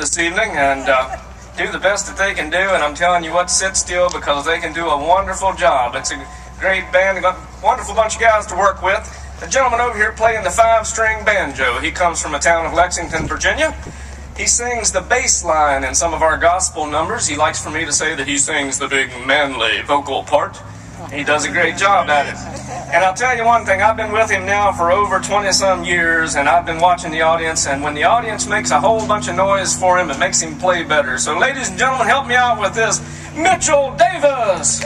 this evening and do the best that they can do, and I'm telling you what, sit still, because they can do a wonderful job. It's a great band, a wonderful bunch of guys to work with. The gentleman over here playing the 5-string banjo, he comes from a town of Lexington, Virginia. He sings the bass line in some of our gospel numbers. He likes for me to say that he sings the big manly vocal part. He does a great job at it. And I'll tell you one thing, I've been with him now for over 20-some years, and I've been watching the audience, and when the audience makes a whole bunch of noise for him, it makes him play better. So ladies and gentlemen, help me out with this, Mitchell Davis!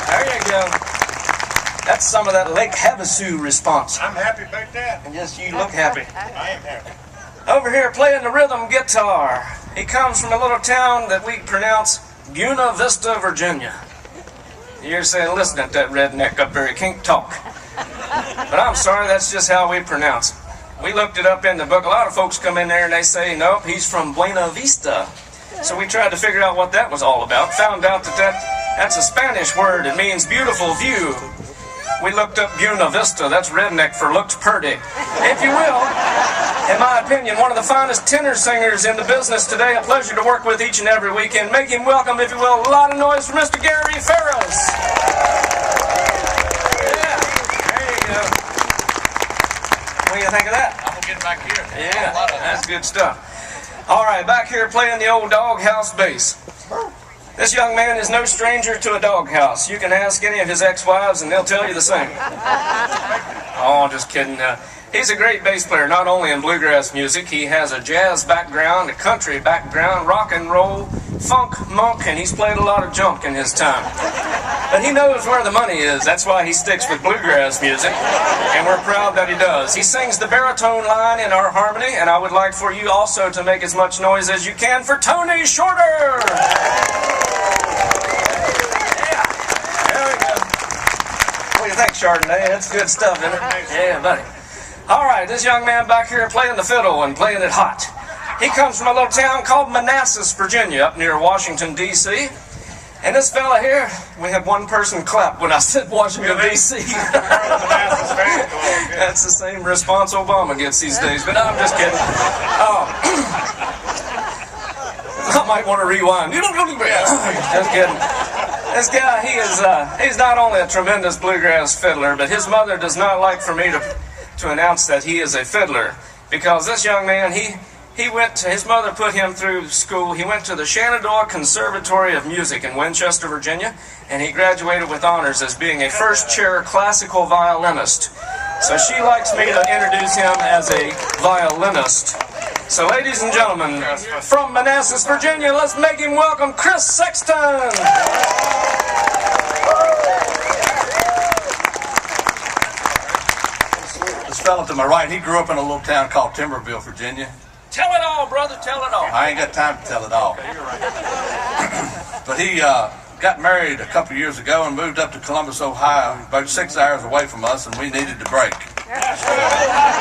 There you go. That's some of that Lake Havasu response. I'm happy about that. And yes, you look happy. I am happy. Over here playing the rhythm guitar. He comes from a little town that we pronounce Buena Vista, Virginia. You're saying, listen at that redneck up there, he can't talk. But I'm sorry, that's just how we pronounce it. We looked it up in the book. A lot of folks come in there and they say, nope, he's from Buena Vista. So we tried to figure out what that was all about. Found out that that's a Spanish word. It means beautiful view. We looked up Buena Vista. That's redneck for looked purty. If you will, in my opinion, one of the finest tenor singers in the business today. A pleasure to work with each and every weekend. Make him welcome, if you will. A lot of noise for Mr. Gary Ferris. Yeah, there you go. What do you think of that? I'm going to get back here. Yeah, that's good stuff. All right, back here playing the old doghouse bass. This young man is no stranger to a doghouse. You can ask any of his ex-wives and they'll tell you the same. Oh, just kidding. He's a great bass player, not only in bluegrass music. He has a jazz background, a country background, rock and roll, funk, monk, and he's played a lot of junk in his time. But he knows where the money is. That's why he sticks with bluegrass music, and we're proud that he does. He sings the baritone line in our harmony, and I would like for you also to make as much noise as you can for Tony Shorter! Yeah, there we go. What do you think, Chardonnay? That's good stuff, isn't it? Yeah, buddy. All right, this young man back here playing the fiddle and playing it hot. He comes from a little town called Manassas, Virginia, up near Washington, D.C. And this fella here, we had one person clap when I said Washington, D.C. That's the same response Obama gets these days, but I'm just kidding. I might want to rewind. Just kidding. This guy, he's not only a tremendous bluegrass fiddler, but his mother does not like for me to announce that he is a fiddler, because this young man, his mother put him through school. He went to the Shenandoah Conservatory of Music in Winchester, Virginia, and he graduated with honors as being a first-chair classical violinist. So she likes me to introduce him as a violinist. So ladies and gentlemen, from Manassas, Virginia, let's make him welcome Chris Sexton! This fellow to my right, he grew up in a little town called Timberville, Virginia. Tell it all, brother, tell it all. I ain't got time to tell it all. But he got married a couple years ago and moved up to Columbus, Ohio, about 6 hours away from us, and we needed to break.